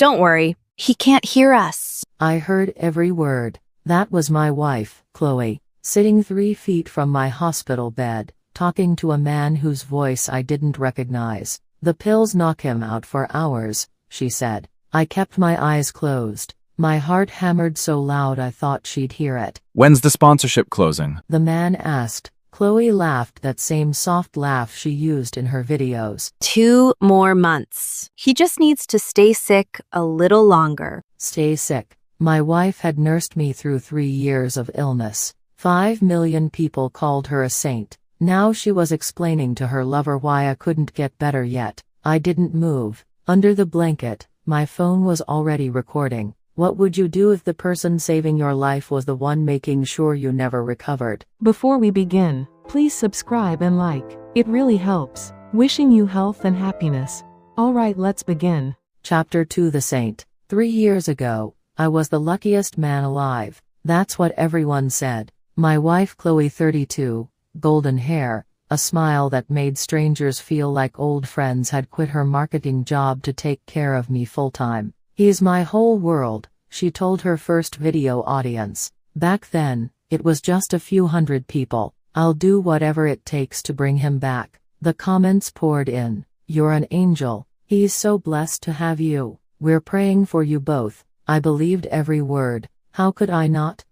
Don't worry, he can't hear us. I heard every word. That was my wife, Chloe, sitting 3 feet from my hospital bed, talking to a man whose voice I didn't recognize. The pills knock him out for hours, she said. I kept my eyes closed. My heart hammered so loud I thought she'd hear it. When's the sponsorship closing? The man asked. Chloe laughed, that same soft laugh she used in her videos. 2 more months. He just needs to stay sick a little longer. Stay sick. My wife had nursed me through 3 years of illness. 5 million people called her a saint. Now she was explaining to her lover why I couldn't get better yet. I didn't move. Under the blanket, my phone was already recording. What would you do if the person saving your life was the one making sure you never recovered? Before we begin, please subscribe and like. It really helps. Wishing you health and happiness. Alright, let's begin. Chapter 2: The Saint. 3 years ago, I was the luckiest man alive. That's what everyone said. My wife Chloe, 32, golden hair, a smile that made strangers feel like old friends, had quit her marketing job to take care of me full-time. He's my whole world, she told her first video audience. Back then, it was just a few hundred people. I'll do whatever it takes to bring him back. The comments poured in. You're an angel. He's so blessed to have you. We're praying for you both. I believed every word. How could I not?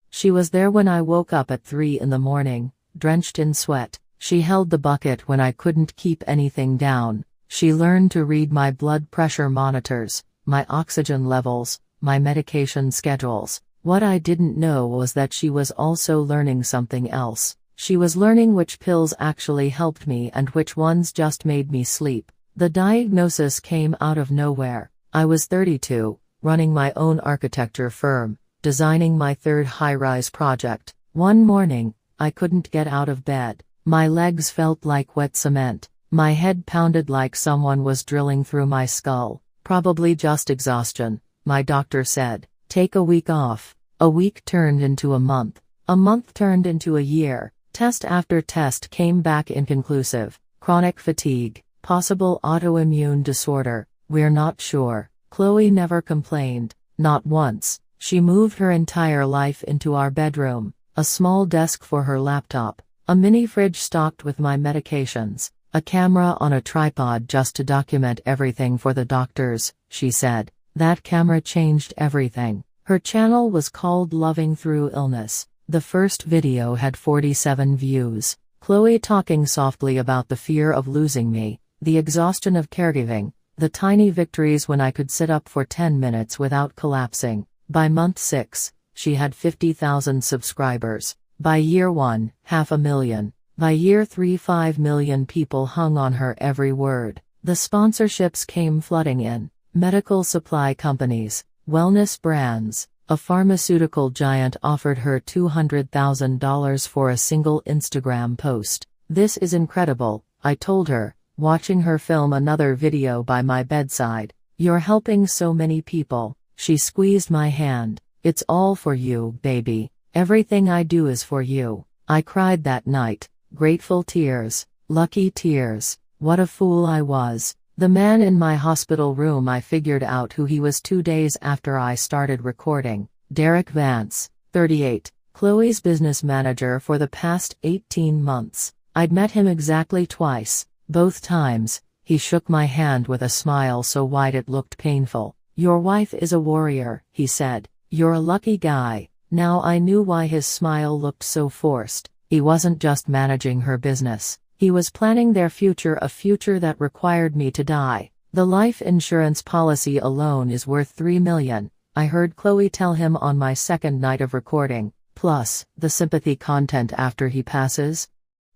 She was there when I woke up at 3 in the morning, drenched in sweat. She held the bucket when I couldn't keep anything down. She learned to read my blood pressure monitors, my oxygen levels, my medication schedules. What I didn't know was that she was also learning something else. She was learning which pills actually helped me and which ones just made me sleep. The diagnosis came out of nowhere. I was 32, running my own architecture firm, designing my 3rd high-rise project. One morning, I couldn't get out of bed. My legs felt like wet cement. My head pounded like someone was drilling through my skull. Probably just exhaustion, my doctor said. Take a week off. A week turned into a month. A month turned into a year. Test after test came back inconclusive. Chronic fatigue, possible autoimmune disorder, we're not sure. Chloe never complained, not once. She moved her entire life into our bedroom. A small desk for her laptop. A mini fridge stocked with my medications. A camera on a tripod just to document everything for the doctors, she said. That camera changed everything. Her channel was called Loving Through Illness. The first video had 47 views. Chloe talking softly about the fear of losing me, the exhaustion of caregiving, the tiny victories when I could sit up for 10 minutes without collapsing. By month 6, she had 50,000 subscribers. By year 1, 500,000. By year 3, 5 million people hung on her every word. The sponsorships came flooding in. Medical supply companies, wellness brands. A pharmaceutical giant offered her $200,000 for a single Instagram post. This is incredible, I told her, watching her film another video by my bedside. You're helping so many people. She squeezed my hand. It's all for you, baby. Everything I do is for you. I cried that night. Grateful tears. Lucky tears. What a fool I was. The man in my hospital room, I figured out who he was 2 days after I started recording. Derek Vance, 38, Chloe's business manager for the past 18 months. I'd met him exactly twice. Both times, he shook my hand with a smile so wide it looked painful. Your wife is a warrior, he said. You're a lucky guy. Now I knew why his smile looked so forced. He wasn't just managing her business. He was planning their future, a future that required me to die. The life insurance policy alone is worth $3 million, I heard Chloe tell him on my second night of recording. Plus, the sympathy content after he passes?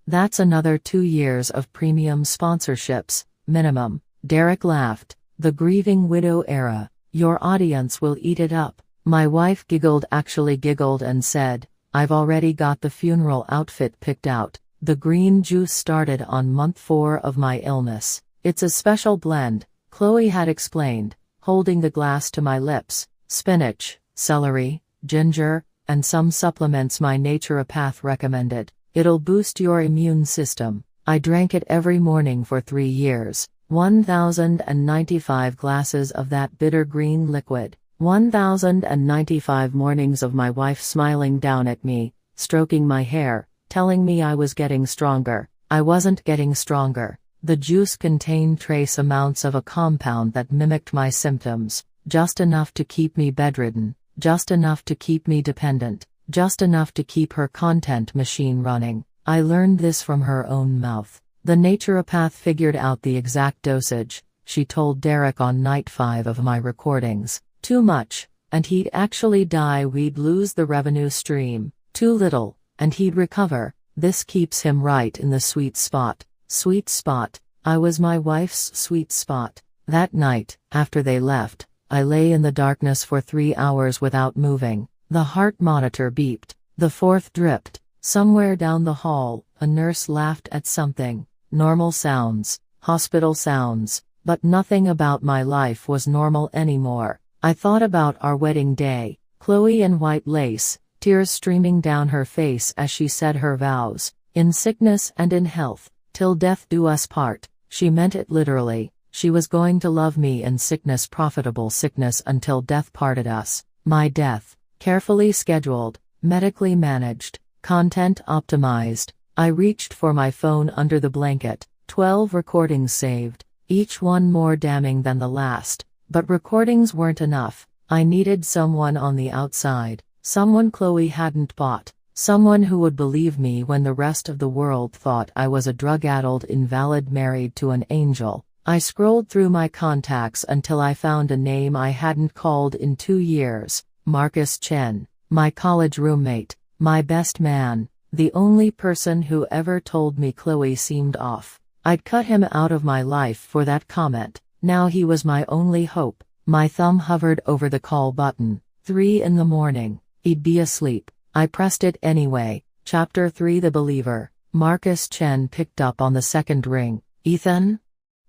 That's another 2 years of premium sponsorships, minimum. Derek laughed. The grieving widow era. Your audience will eat it up. My wife giggled, actually giggled, and said, I've already got the funeral outfit picked out. The green juice started on month 4 of my illness. It's a special blend, Chloe had explained, holding the glass to my lips. Spinach, celery, ginger, and some supplements my naturopath recommended. It'll boost your immune system. I drank it every morning for 3 years. 1,095 glasses of that bitter green liquid. 1,095 mornings of my wife smiling down at me, stroking my hair, telling me I was getting stronger. I wasn't getting stronger. The juice contained trace amounts of a compound that mimicked my symptoms, just enough to keep me bedridden, just enough to keep me dependent, just enough to keep her content machine running. I learned this from her own mouth. The naturopath figured out the exact dosage, she told Derek on night 5 of my recordings. Too much, and he'd actually die. We'd lose the revenue stream. Too little, and he'd recover. This keeps him right in the sweet spot. Sweet spot. I was my wife's sweet spot. That night, after they left, I lay in the darkness for 3 hours without moving. The heart monitor beeped. The fourth dripped. Somewhere down the hall, a nurse laughed at something. Normal sounds, hospital sounds, but nothing about my life was normal anymore. I thought about our wedding day, Chloe in white lace, tears streaming down her face as she said her vows, in sickness and in health, till death do us part. She meant it literally. She was going to love me in sickness, profitable sickness, until death parted us. My death, carefully scheduled, medically managed, content optimized. I reached for my phone under the blanket. 12 recordings saved, each one more damning than the last. But recordings weren't enough. I needed someone on the outside, someone Chloe hadn't bought, someone who would believe me when the rest of the world thought I was a drug-addled invalid married to an angel. I scrolled through my contacts until I found a name I hadn't called in 2 years. Marcus Chen, my college roommate, my best man, the only person who ever told me Chloe seemed off. I'd cut him out of my life for that comment. Now he was my only hope. My thumb hovered over the call button. 3 in the morning. He'd be asleep. I pressed it anyway. Chapter 3 The Believer. Marcus Chen picked up on the second ring. Ethan?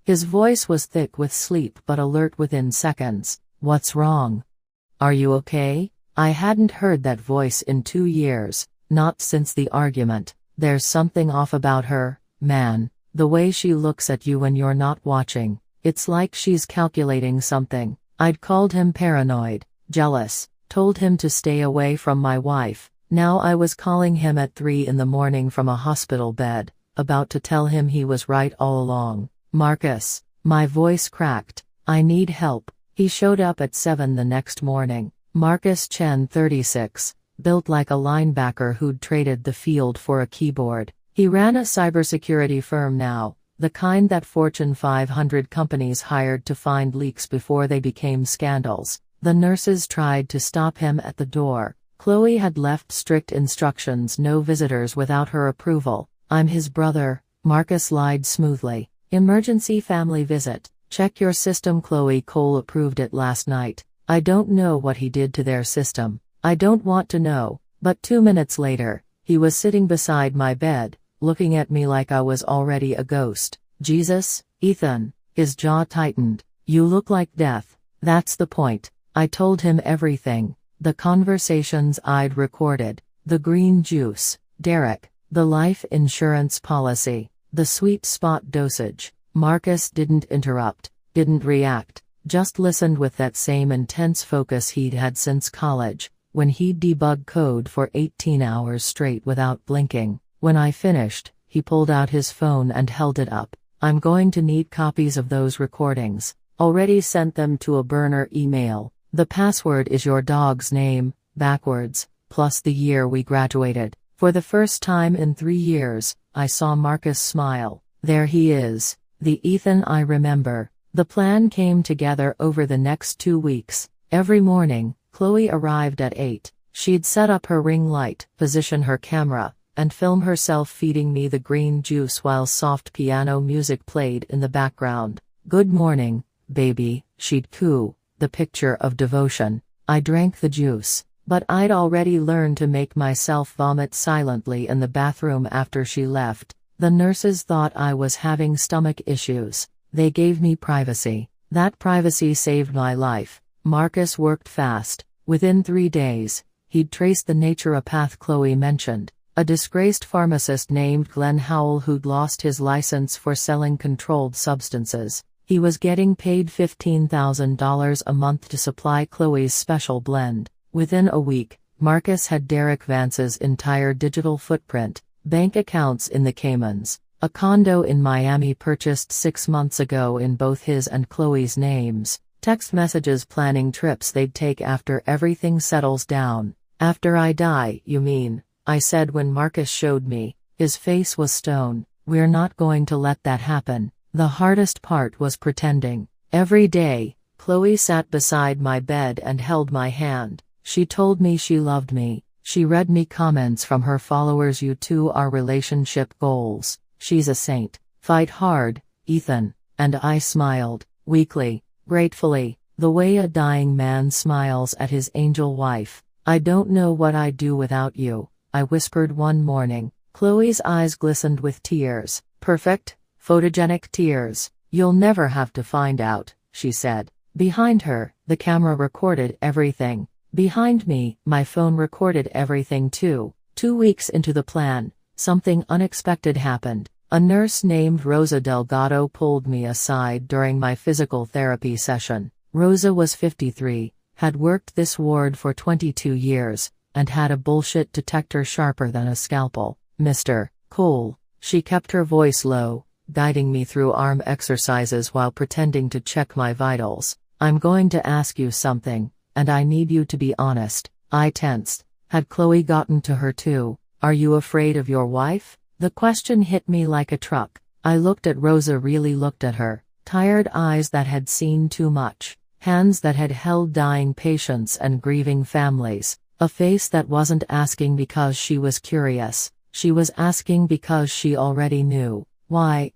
His voice was thick with sleep but alert within seconds. What's wrong? Are you okay? I hadn't heard that voice in 2 years. Not since the argument. There's something off about her, man. The way she looks at you when you're not watching. It's like she's calculating something. I'd called him paranoid, jealous, told him to stay away from my wife. Now I was calling him at 3 in the morning from a hospital bed, about to tell him he was right all along. Marcus. My voice cracked. I need help. He showed up at 7 the next morning. Marcus Chen, 36, built like a linebacker who'd traded the field for a keyboard. He ran a cybersecurity firm now, the kind that Fortune 500 companies hired to find leaks before they became scandals. The nurses tried to stop him at the door. Chloe had left strict instructions: no visitors without her approval. I'm his brother, Marcus lied smoothly. Emergency family visit. Check your system. Chloe Cole approved it last night. I don't know what he did to their system. I don't want to know. But 2 minutes later, he was sitting beside my bed, looking at me like I was already a ghost. Jesus, Ethan. His jaw tightened. You look like death. That's the point. I told him everything. The conversations I'd recorded. The green juice. Derek. The life insurance policy. The sweet spot dosage. Marcus didn't interrupt. Didn't react. Just listened with that same intense focus he'd had since college, when he'd debug code for 18 hours straight without blinking. When I finished, he pulled out his phone and held it up. I'm going to need copies of those recordings. Already sent them to a burner email. The password is your dog's name, backwards, plus the year we graduated. For the first time in 3 years, I saw Marcus smile. There he is, the Ethan I remember. The plan came together over the next 2 weeks. Every morning, Chloe arrived at 8. She'd set up her ring light, position her camera, and film herself feeding me the green juice while soft piano music played in the background. Good morning, baby, she'd coo, the picture of devotion. I drank the juice, but I'd already learned to make myself vomit silently in the bathroom after she left. The nurses thought I was having stomach issues. They gave me privacy. That privacy saved my life. Marcus worked fast. Within 3 days, he'd traced the naturopath Chloe mentioned. A disgraced pharmacist named Glenn Howell who'd lost his license for selling controlled substances. He was getting paid $15,000 a month to supply Chloe's special blend. Within a week, Marcus had Derek Vance's entire digital footprint, bank accounts in the Caymans, a condo in Miami purchased 6 months ago in both his and Chloe's names, text messages planning trips they'd take after everything settles down. "After I die, you mean?" I said when Marcus showed me. His face was stone. "We're not going to let that happen." The hardest part was pretending. Every day, Chloe sat beside my bed and held my hand. She told me she loved me. She read me comments from her followers. "You two are relationship goals. She's a saint. Fight hard, Ethan." And I smiled, weakly, gratefully, the way a dying man smiles at his angel wife. "I don't know what I'd do without you," I whispered one morning. Chloe's eyes glistened with tears. Perfect, photogenic tears. "You'll never have to find out," she said. Behind her, the camera recorded everything. Behind me, my phone recorded everything too. 2 weeks into the plan, something unexpected happened. A nurse named Rosa Delgado pulled me aside during my physical therapy session. Rosa was 53, had worked this ward for 22 years, and had a bullshit detector sharper than a scalpel. "Mr. Cole," she kept her voice low, guiding me through arm exercises while pretending to check my vitals. "I'm going to ask you something, and I need you to be honest." I tensed. Had Chloe gotten to her too? "Are you afraid of your wife?" The question hit me like a truck. I looked at Rosa, really looked at her. Tired eyes that had seen too much. Hands that had held dying patients and grieving families. A face that wasn't asking because she was curious. She was asking because she already knew. "Why?"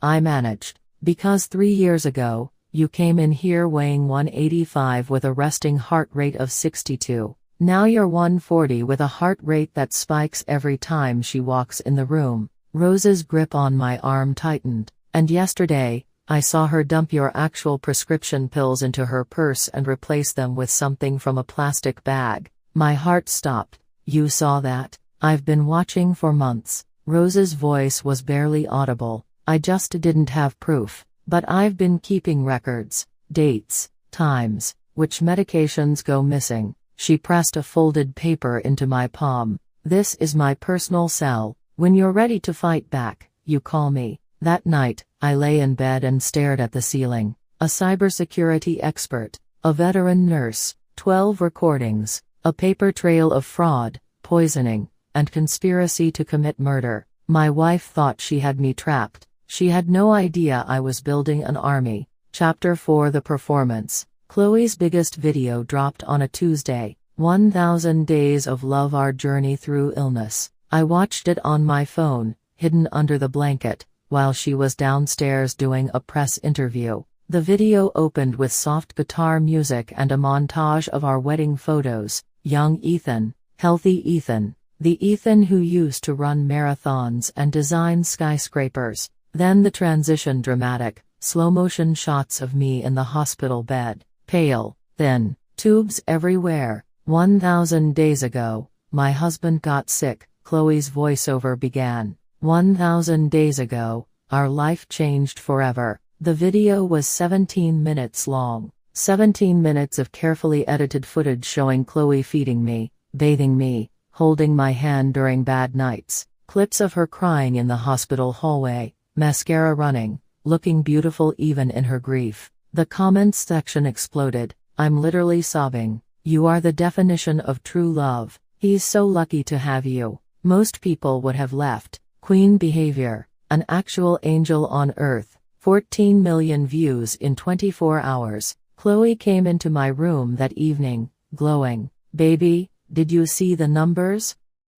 I managed. "Because 3 years ago, you came in here weighing 185 with a resting heart rate of 62. Now you're 140 with a heart rate that spikes every time she walks in the room." Rosa's grip on my arm tightened. "And yesterday, I saw her dump your actual prescription pills into her purse and replace them with something from a plastic bag." My heart stopped. "You saw that?" "I've been watching for months." Rosa's voice was barely audible. "I just didn't have proof. But I've been keeping records. Dates, times, which medications go missing." She pressed a folded paper into my palm. "This is my personal cell. When you're ready to fight back, you call me." That night, I lay in bed and stared at the ceiling. A cybersecurity expert, a veteran nurse, 12 recordings, a paper trail of fraud, poisoning, and conspiracy to commit murder. My wife thought she had me trapped. She had no idea I was building an army. Chapter 4: The Performance. Chloe's biggest video dropped on a Tuesday. 1000 Days of Love, Our Journey Through Illness. I watched it on my phone, hidden under the blanket, while she was downstairs doing a press interview. The video opened with soft guitar music and a montage of our wedding photos. Young Ethan, healthy Ethan, the Ethan who used to run marathons and design skyscrapers. Then the transition, dramatic, slow-motion shots of me in the hospital bed. Pale, thin, tubes everywhere. 1000 days ago, my husband got sick, Chloe's voiceover began. 1000 days ago, our life changed forever. The video was 17 minutes long. 17 minutes of carefully edited footage showing Chloe feeding me, bathing me, holding my hand during bad nights. Clips of her crying in the hospital hallway, mascara running, looking beautiful even in her grief. The comments section exploded. "I'm literally sobbing. You are the definition of true love. He's so lucky to have you. Most people would have left." Queen behavior. An actual angel on earth. 14 million views in 24 hours. Chloe came into my room that evening, glowing. "Baby, did you see the numbers?"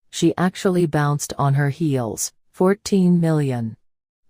She actually bounced on her heels. 14 million.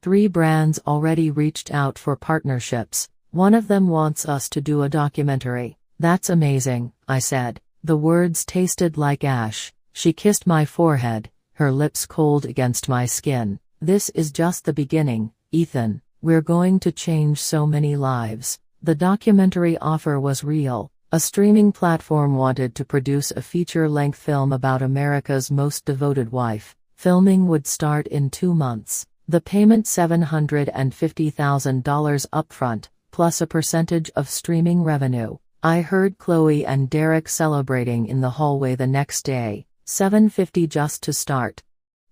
3 brands already reached out for partnerships. One of them wants us to do a documentary. "That's amazing," I said. The words tasted like ash. She kissed my forehead, her lips cold against my skin. "This is just the beginning, Ethan. We're going to change so many lives." The documentary offer was real. A streaming platform wanted to produce a feature-length film about America's most devoted wife. Filming would start in 2 months. The payment $750,000 upfront, plus a percentage of streaming revenue. I heard Chloe and Derek celebrating in the hallway the next day. $750 just to start.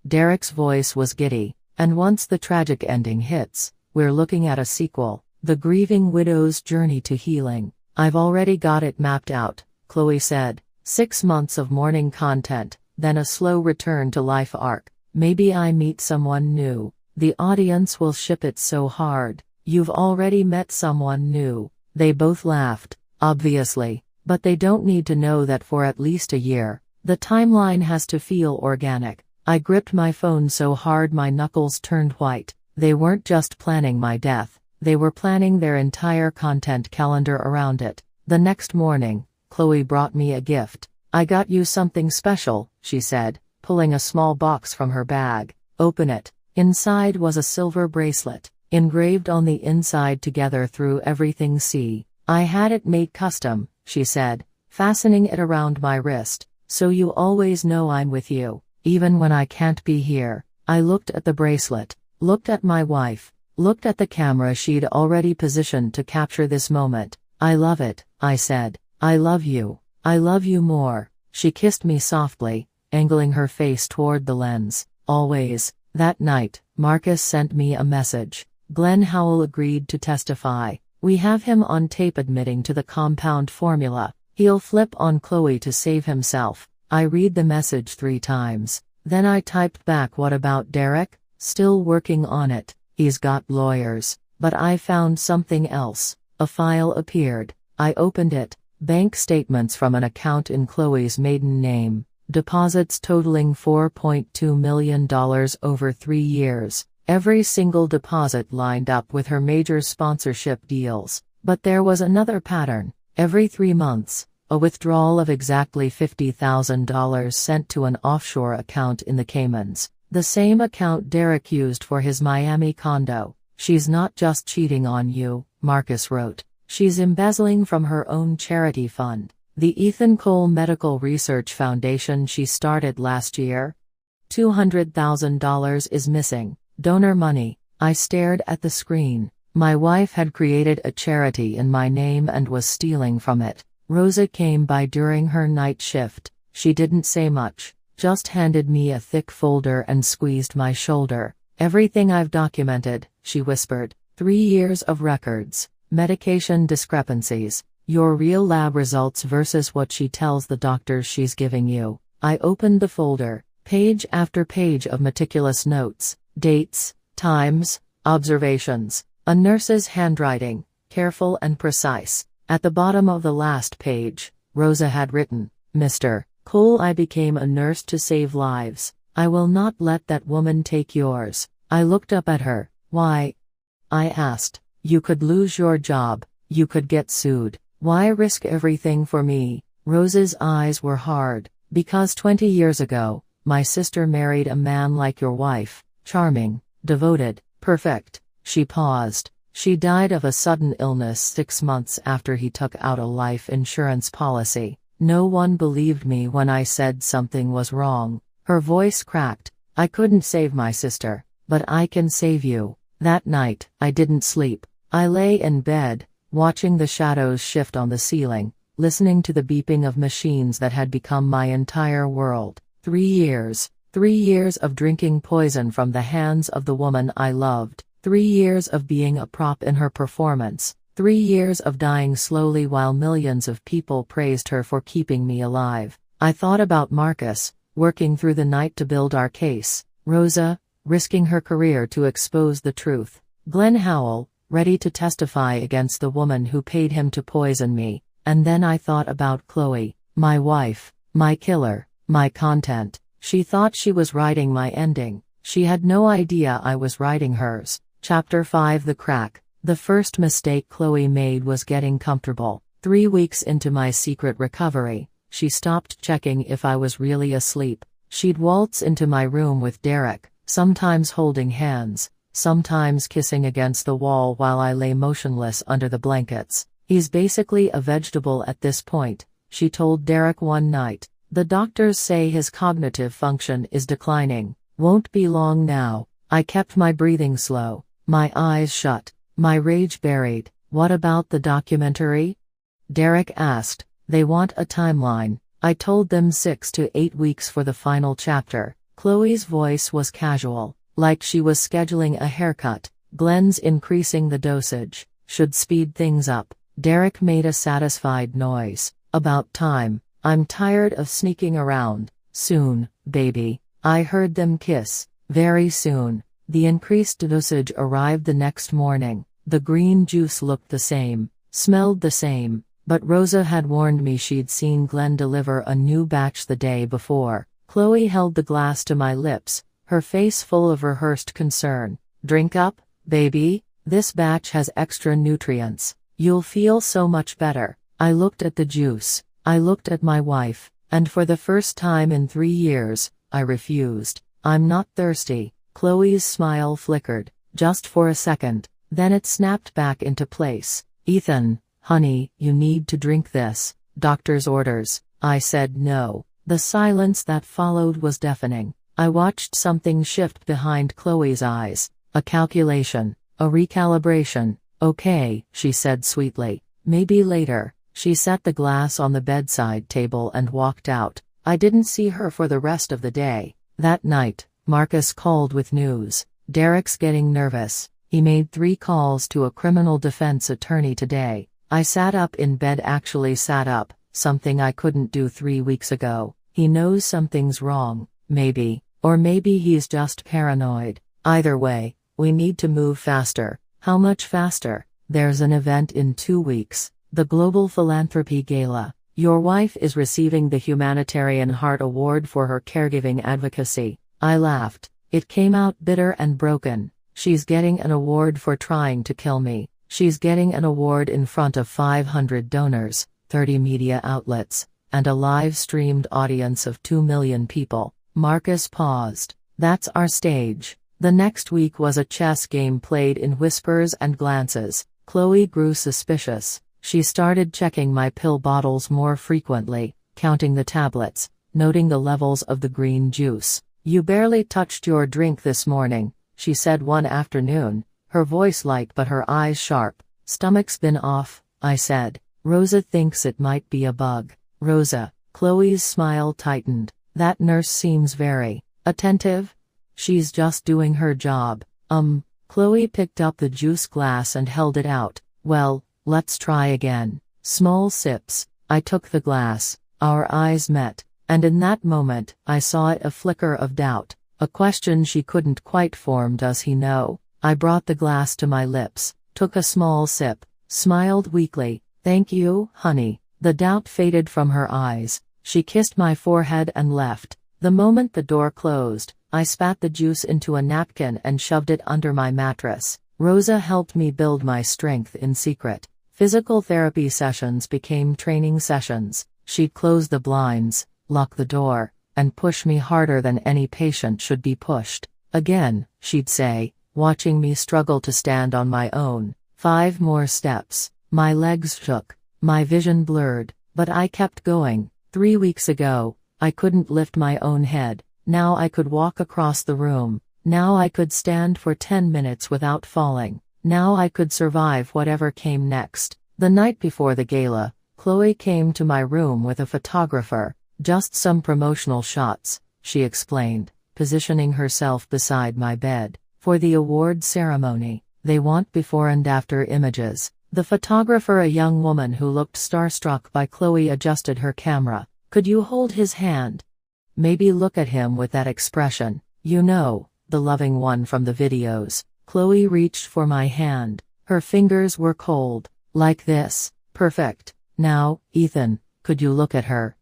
Derek's voice was giddy. And once the tragic ending hits, we're looking at a sequel. The grieving widow's journey to healing. I've already got it mapped out, Chloe said. 6 months of mourning content, then a slow return to life arc. Maybe I meet someone new. The audience will ship it so hard. You've already met someone new. They both laughed, obviously, but they don't need to know that for at least a year. The timeline has to feel organic. I gripped my phone so hard my knuckles turned white. They weren't just planning my death. They were planning their entire content calendar around it. The next morning, Chloe brought me a gift. I got you something special, she said, pulling a small box from her bag. Open it. Inside was a silver bracelet, engraved on the inside together through everything see. I had it made custom, she said, fastening it around my wrist. So you always know I'm with you, even when I can't be here. I looked at the bracelet, looked at my wife. Looked at the camera she'd already positioned to capture this moment. I love it, I said. I love you. I love you more. She kissed me softly, angling her face toward the lens. Always. That night, Marcus sent me a message. Glenn Howell agreed to testify. We have him on tape admitting to the compound formula. He'll flip on Chloe to save himself. I read the message 3 times. Then I typed back, what about Derek? Still working on it. He's got lawyers. But I found something else. A file appeared. I opened it. Bank statements from an account in Chloe's maiden name. Deposits totaling $4.2 million over 3 years. Every single deposit lined up with her major sponsorship deals. But there was another pattern. Every 3 months, a withdrawal of exactly $50,000 sent to an offshore account in the Caymans. The same account Derek used for his Miami condo. She's not just cheating on you, Marcus wrote. She's embezzling from her own charity fund, the Ethan Cole Medical Research Foundation she started last year. $200,000 is missing. Donor money. I stared at the screen. My wife had created a charity in my name and was stealing from it. Rosa came by during her night shift. She didn't say much. Just handed me a thick folder and squeezed my shoulder. Everything I've documented, she whispered. 3 years of records, medication discrepancies, your real lab results versus what she tells the doctors she's giving you. I opened the folder, page after page of meticulous notes, dates, times, observations, a nurse's handwriting, careful and precise. At the bottom of the last page, Rosa had written, Mr. Cole, I became a nurse to save lives. I will not let that woman take yours. I looked up at her. Why? I asked. You could lose your job. You could get sued. Why risk everything for me? Rosa's eyes were hard. Because 20 years ago, my sister married a man like your wife. Charming, devoted, perfect. She paused. She died of a sudden illness 6 months after he took out a life insurance policy. No one believed me when I said something was wrong. Her voice cracked. I couldn't save my sister, but I can save you. That night, I didn't sleep. I lay in bed, watching the shadows shift on the ceiling, listening to the beeping of machines that had become my entire world. 3 years. 3 years of drinking poison from the hands of the woman I loved. 3 years of being a prop in her performance. 3 years of dying slowly while millions of people praised her for keeping me alive. I thought about Marcus, working through the night to build our case. Rosa, risking her career to expose the truth. Glenn Howell, ready to testify against the woman who paid him to poison me. And then I thought about Chloe, my wife, my killer, my content. She thought she was writing my ending. She had no idea I was writing hers. Chapter 5: The Crack. The first mistake Chloe made was getting comfortable. 3 weeks into my secret recovery, she stopped checking if I was really asleep. She'd waltz into my room with Derek, sometimes holding hands, sometimes kissing against the wall while I lay motionless under the blankets. He's basically a vegetable at this point, she told Derek one night. The doctors say his cognitive function is declining. Won't be long now. I kept my breathing slow, my eyes shut, my rage buried. What about the documentary? Derek asked. They want a timeline. I told them 6 to 8 weeks for the final chapter. Chloe's voice was casual, like she was scheduling a haircut. Glenn's increasing the dosage. Should speed things up. Derek made a satisfied noise. About time. I'm tired of sneaking around. Soon, baby. I heard them kiss. Very soon. The increased dosage arrived the next morning. The green juice looked the same, smelled the same, but Rosa had warned me she'd seen Glenn deliver a new batch the day before. Chloe held the glass to my lips, her face full of rehearsed concern. Drink up, baby. This batch has extra nutrients. You'll feel so much better. I looked at the juice. I looked at my wife, and for the first time in 3 years, I refused. I'm not thirsty. Chloe's smile flickered, just for a second, then it snapped back into place. Ethan, honey, you need to drink this. Doctor's orders. I said no. The silence that followed was deafening. I watched something shift behind Chloe's eyes. A calculation. A recalibration. Okay, she said sweetly. Maybe later. She set the glass on the bedside table and walked out. I didn't see her for the rest of the day. That night, Marcus called with news. Derek's getting nervous. He made 3 calls to a criminal defense attorney today. I sat up in bed, actually sat up, something I couldn't do 3 weeks ago. He knows something's wrong, maybe, or maybe he's just paranoid. Either way, we need to move faster. How much faster? There's an event in 2 weeks, the Global Philanthropy Gala. Your wife is receiving the Humanitarian Heart Award for her caregiving advocacy. I laughed. It came out bitter and broken. She's getting an award for trying to kill me. She's getting an award in front of 500 donors, 30 media outlets, and a live-streamed audience of 2 million people. Marcus paused. That's our stage. The next week was a chess game played in whispers and glances. Chloe grew suspicious. She started checking my pill bottles more frequently, counting the tablets, noting the levels of the green juice. You barely touched your drink this morning, she said one afternoon, her voice light but her eyes sharp. Stomach's been off, I said. Rosa thinks it might be a bug. Rosa. Chloe's smile tightened. That nurse seems very attentive. She's just doing her job. Chloe picked up the juice glass and held it out. Well, let's try again. Small sips. I took the glass. Our eyes met. And in that moment, I saw it, a flicker of doubt. A question she couldn't quite form. Does he know? I brought the glass to my lips, took a small sip, smiled weakly. Thank you, honey. The doubt faded from her eyes. She kissed my forehead and left. The moment the door closed, I spat the juice into a napkin and shoved it under my mattress. Rosa helped me build my strength in secret. Physical therapy sessions became training sessions. She'd close the blinds, lock the door, and push me harder than any patient should be pushed. Again, she'd say, watching me struggle to stand on my own. 5 more steps. My legs shook. My vision blurred, but I kept going. 3 weeks ago, I couldn't lift my own head. Now I could walk across the room. Now I could stand for 10 minutes without falling. Now I could survive whatever came next. The night before the gala, Chloe came to my room with a photographer. Just some promotional shots, she explained, positioning herself beside my bed. For the award ceremony, they want before and after images. The photographer, a young woman who looked starstruck by Chloe, adjusted her camera. Could you hold his hand? Maybe look at him with that expression. You know, the loving one from the videos. Chloe reached for my hand. Her fingers were cold. Like this. Perfect. Now, Ethan, could you look at her?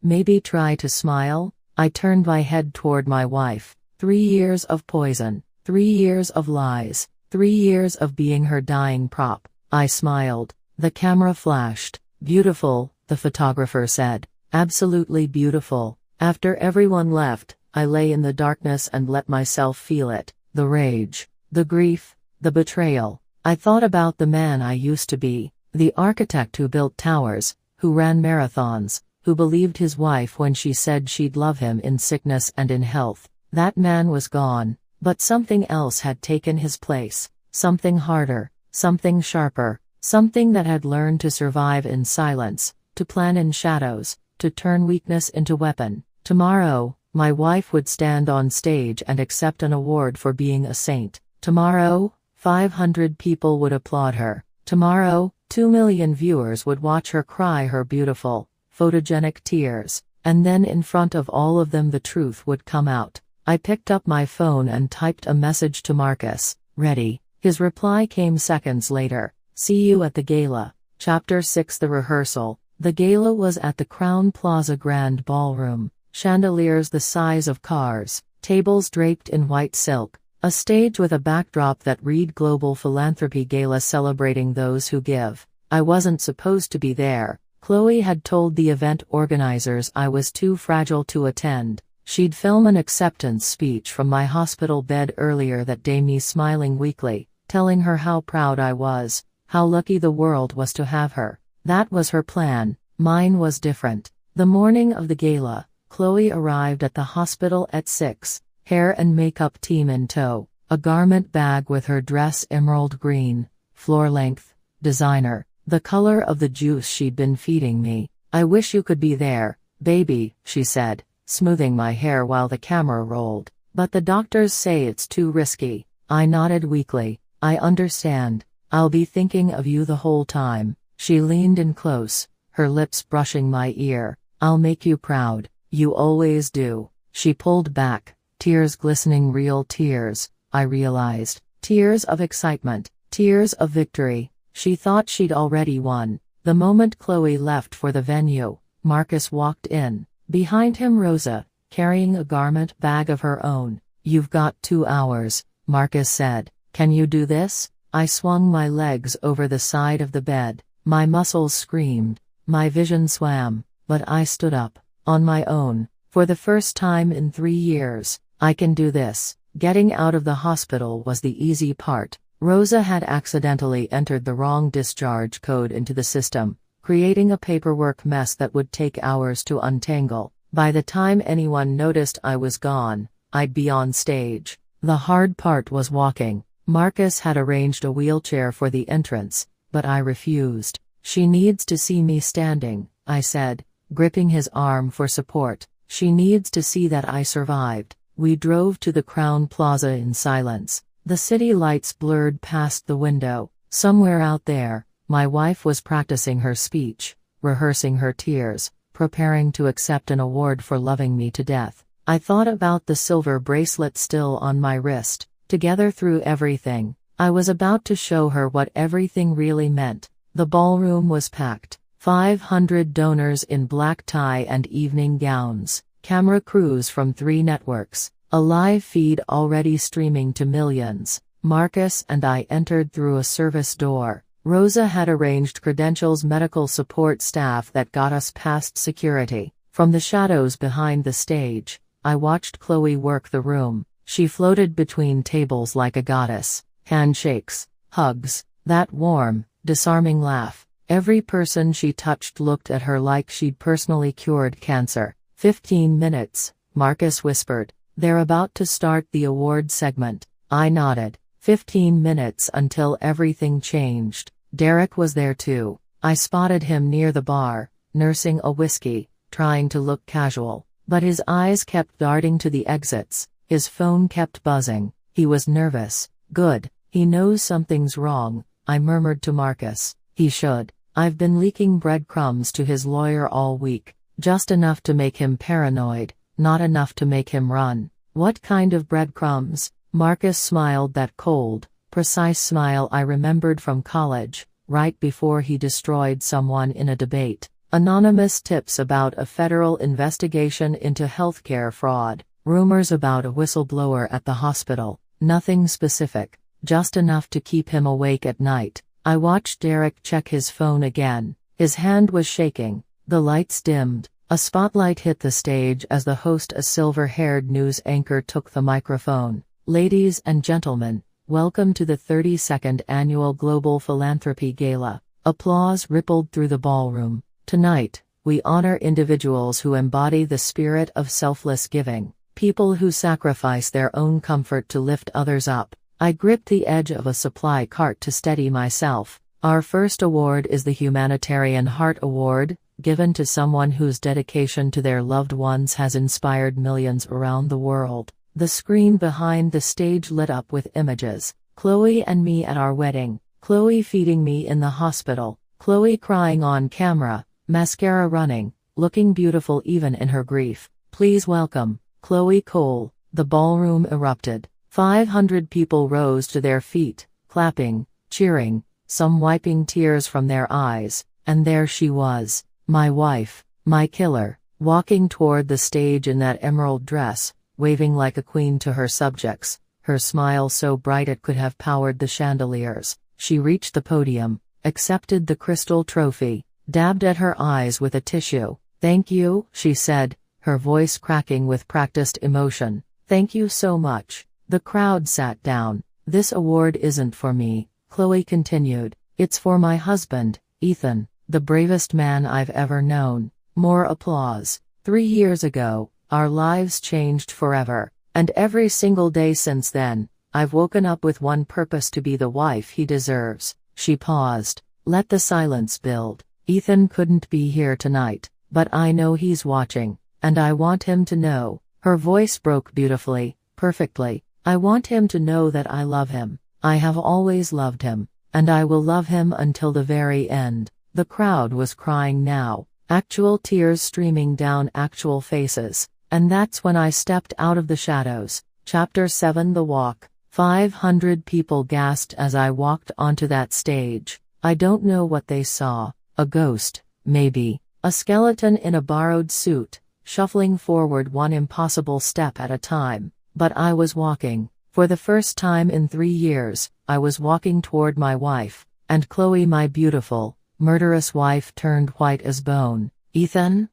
Maybe try to smile? I turned my head toward my wife. 3 years of poison. 3 years of lies. 3 years of being her dying prop. I smiled. The camera flashed. Beautiful, the photographer said. Absolutely beautiful. After everyone left, I lay in the darkness and let myself feel it. The rage. The grief. The betrayal. I thought about the man I used to be. The architect who built towers, who ran marathons, who believed his wife when she said she'd love him in sickness and in health. That man was gone, but something else had taken his place. Something harder, something sharper, something that had learned to survive in silence, to plan in shadows, to turn weakness into weapon. Tomorrow, my wife would stand on stage and accept an award for being a saint. Tomorrow, 500 people would applaud her. Tomorrow, 2 million viewers would watch her cry her beautiful, photogenic tears. And then in front of all of them the truth would come out. I picked up my phone and typed a message to Marcus. Ready. His reply came seconds later. See you at the gala. Chapter 6. The rehearsal. The gala was at the Crown Plaza Grand Ballroom. Chandeliers the size of cars, tables draped in white silk, a stage with a backdrop that read Global Philanthropy Gala celebrating those who give. I wasn't supposed to be there. Chloe had told the event organizers I was too fragile to attend. She'd film an acceptance speech from my hospital bed earlier that day, me smiling weakly, telling her how proud I was, how lucky the world was to have her. That was her plan. Mine was different. The morning of the gala, Chloe arrived at the hospital at 6, hair and makeup team in tow, a garment bag with her dress emerald green, floor-length, designer, the color of the juice she'd been feeding me. I wish you could be there, baby, she said, smoothing my hair while the camera rolled. But the doctors say it's too risky. I nodded weakly. I understand. I'll be thinking of you the whole time. She leaned in close, her lips brushing my ear. I'll make you proud. You always do. She pulled back, tears glistening, real tears, I realized. Tears of excitement, tears of victory. She thought she'd already won. The moment Chloe left for the venue, Marcus walked in. Behind him Rosa, carrying a garment bag of her own. You've got 2 hours, Marcus said. Can you do this? I swung my legs over the side of the bed. My muscles screamed. My vision swam. But I stood up. On my own. For the first time in 3 years. I can do this. Getting out of the hospital was the easy part. Rosa had accidentally entered the wrong discharge code into the system, creating a paperwork mess that would take hours to untangle. By the time anyone noticed I was gone, I'd be on stage. The hard part was walking. Marcus had arranged a wheelchair for the entrance, but I refused. She needs to see me standing, I said, gripping his arm for support. She needs to see that I survived. We drove to the Crown Plaza in silence. The city lights blurred past the window. Somewhere out there, my wife was practicing her speech, rehearsing her tears, preparing to accept an award for loving me to death. I thought about the silver bracelet still on my wrist. Together through everything, I was about to show her what everything really meant. The ballroom was packed. 500 donors in black tie and evening gowns. Camera crews from 3 networks. A live feed already streaming to millions. Marcus and I entered through a service door. Rosa had arranged credentials, medical support staff that got us past security. From the shadows behind the stage, I watched Chloe work the room. She floated between tables like a goddess. Handshakes, hugs, that warm, disarming laugh. Every person she touched looked at her like she'd personally cured cancer. 15 minutes, Marcus whispered. They're about to start the award segment. I nodded. 15 minutes until everything changed. Derek was there too. I spotted him near the bar, nursing a whiskey, trying to look casual. But his eyes kept darting to the exits. His phone kept buzzing. He was nervous. Good. He knows something's wrong, I murmured to Marcus. He should. I've been leaking breadcrumbs to his lawyer all week. Just enough to make him paranoid, not enough to make him run. What kind of breadcrumbs? Marcus smiled, that cold, precise smile I remembered from college, right before he destroyed someone in a debate. Anonymous tips about a federal investigation into healthcare fraud. Rumors about a whistleblower at the hospital. Nothing specific, just enough to keep him awake at night. I watched Derek check his phone again. His hand was shaking. The lights dimmed. A spotlight hit the stage as the host, a silver-haired news anchor, took the microphone. Ladies and gentlemen, welcome to the 32nd Annual Global Philanthropy Gala. Applause rippled through the ballroom. Tonight, we honor individuals who embody the spirit of selfless giving, people who sacrifice their own comfort to lift others up. I gripped the edge of a supply cart to steady myself. Our first award is the Humanitarian Heart Award, given to someone whose dedication to their loved ones has inspired millions around the world. The screen behind the stage lit up with images. Chloe and me at our wedding. Chloe feeding me in the hospital. Chloe crying on camera, mascara running, looking beautiful even in her grief. Please welcome, Chloe Cole. The ballroom erupted. 500 people rose to their feet, clapping, cheering, some wiping tears from their eyes, and there she was, my wife, my killer, walking toward the stage in that emerald dress, waving like a queen to her subjects, her smile so bright it could have powered the chandeliers. She reached the podium, accepted the crystal trophy, dabbed at her eyes with a tissue. Thank you, she said, her voice cracking with practiced emotion. Thank you so much. The crowd sat down. This award isn't for me, Chloe continued. It's for my husband, Ethan, the bravest man I've ever known. More applause. 3 years ago, our lives changed forever, and every single day since then, I've woken up with one purpose: to be the wife he deserves. She paused. Let the silence build. Ethan couldn't be here tonight, but I know he's watching, and I want him to know. Her voice broke beautifully, perfectly. I want him to know that I love him. I have always loved him, and I will love him until the very end. The crowd was crying now, actual tears streaming down actual faces, and that's when I stepped out of the shadows. Chapter 7: The Walk. 500 people gasped as I walked onto that stage. I don't know what they saw. A ghost, maybe. A skeleton in a borrowed suit, shuffling forward one impossible step at a time. But I was walking. For the first time in 3 years, I was walking toward my wife, and Chloe, my beautiful, murderous wife, turned white as bone. Ethan?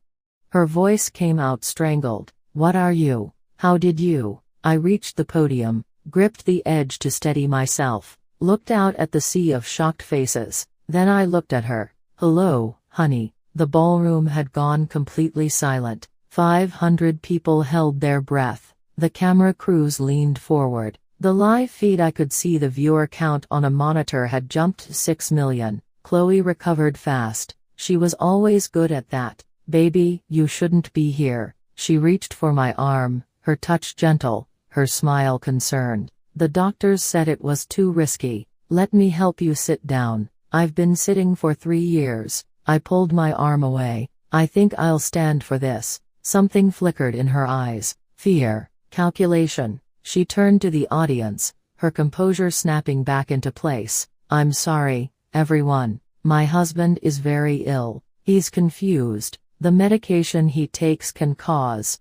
Her voice came out strangled. What are you? How did you? I reached the podium, gripped the edge to steady myself, looked out at the sea of shocked faces. Then I looked at her. Hello, honey. The ballroom had gone completely silent. 500 people held their breath. The camera crews leaned forward. The live feed, I could see the viewer count on a monitor had jumped to 6 million. Chloe recovered fast. She was always good at that. Baby, you shouldn't be here. She reached for my arm, her touch gentle, her smile concerned. The doctors said it was too risky. Let me help you sit down. I've been sitting for 3 years. I pulled my arm away. I think I'll stand for this. Something flickered in her eyes. Fear. Calculation. She turned to the audience, her composure snapping back into place. I'm sorry, everyone. My husband is very ill. He's confused. The medication he takes can cause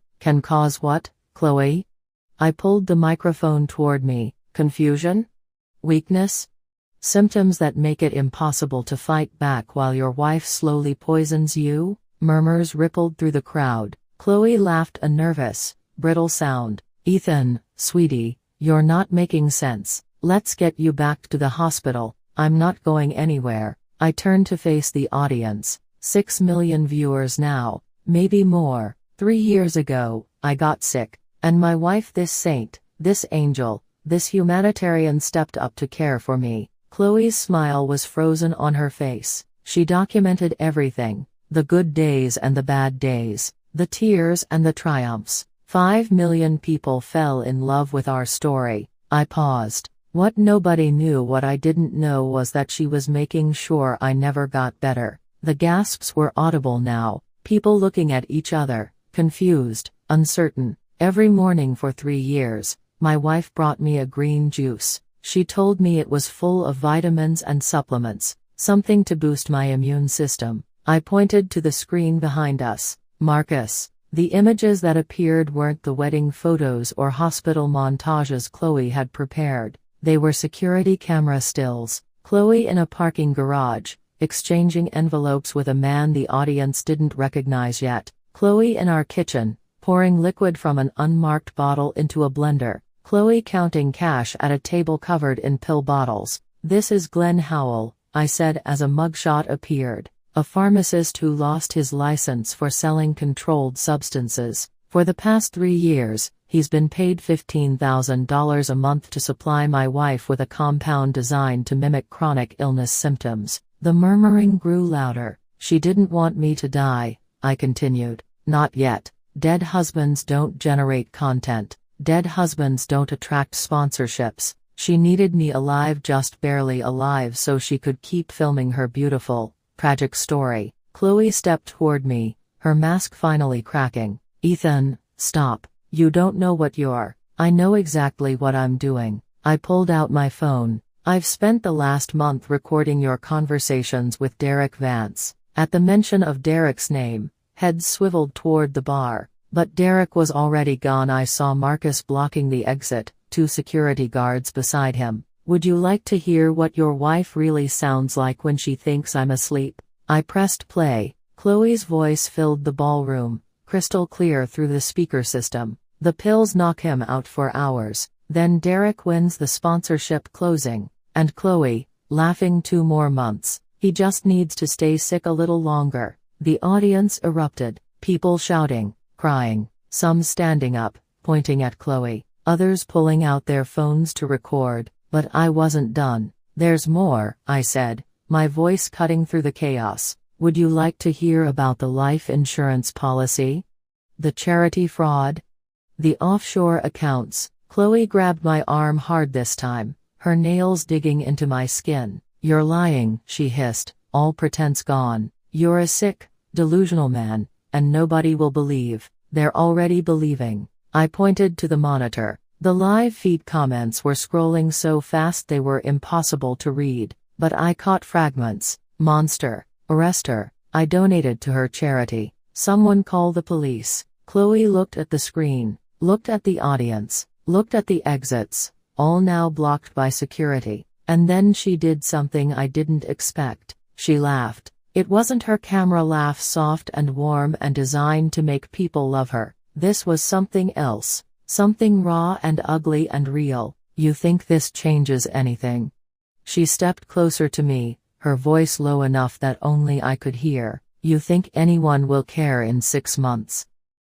what, Chloe? I pulled the microphone toward me. Confusion? Weakness? Symptoms that make it impossible to fight back while your wife slowly poisons you? Murmurs rippled through the crowd. Chloe laughed, a nervous, brittle sound. Ethan, sweetie, you're not making sense. Let's get you back to the hospital. I'm not going anywhere. I turned to face the audience. 6 million viewers now, maybe more. 3 years ago, I got sick, and my wife, this saint, this angel, this humanitarian, stepped up to care for me. Chloe's smile was frozen on her face. She documented everything, the good days and the bad days, the tears and the triumphs. 5 million people fell in love with our story. I paused. What nobody knew, what I didn't know, was that she was making sure I never got better. The gasps were audible now, people looking at each other, confused, uncertain. Every morning for 3 years, my wife brought me a green juice. She told me it was full of vitamins and supplements, something to boost my immune system. I pointed to the screen behind us. Marcus. The images that appeared weren't the wedding photos or hospital montages Chloe had prepared. They were security camera stills. Chloe in a parking garage, exchanging envelopes with a man the audience didn't recognize yet. Chloe in our kitchen, pouring liquid from an unmarked bottle into a blender. Chloe counting cash at a table covered in pill bottles. This is Glenn Howell, I said as a mugshot appeared. A pharmacist who lost his license for selling controlled substances. For the past 3 years, he's been paid $15,000 a month to supply my wife with a compound designed to mimic chronic illness symptoms. The murmuring grew louder. She didn't want me to die, I continued. Not yet. Dead husbands don't generate content. Dead husbands don't attract sponsorships. She needed me alive, just barely alive, so she could keep filming her beautiful, tragic story. Chloe stepped toward me, her mask finally cracking. Ethan, stop. You don't know what you're. I know exactly what I'm doing. I pulled out my phone. I've spent the last month recording your conversations with Derek Vance. At the mention of Derek's name, heads swiveled toward the bar. But Derek was already gone. I saw Marcus blocking the exit, 2 security guards beside him. Would you like to hear what your wife really sounds like when she thinks I'm asleep? I pressed play. Chloe's voice filled the ballroom, crystal clear through the speaker system. The pills knock him out for hours. Then Derek wins the sponsorship closing. And Chloe, laughing, 2 more months. He just needs to stay sick a little longer. The audience erupted, people shouting, crying, some standing up, pointing at Chloe, others pulling out their phones to record. But I wasn't done. There's more, I said, my voice cutting through the chaos. Would you like to hear about the life insurance policy? The charity fraud? The offshore accounts? Chloe grabbed my arm hard this time, her nails digging into my skin. You're lying, she hissed, all pretense gone. You're a sick, delusional man, and nobody will believe. They're already believing. I pointed to the monitor. The live feed comments were scrolling so fast they were impossible to read, but I caught fragments. Monster. Arrest her. I donated to her charity. Someone call the police. Chloe looked at the screen, looked at the audience, looked at the exits, all now blocked by security. And then she did something I didn't expect. She laughed. It wasn't her camera laugh, soft and warm and designed to make people love her. This was something else. Something raw and ugly and real. You think this changes anything? She stepped closer to me, her voice low enough that only I could hear. You think anyone will care in 6 months?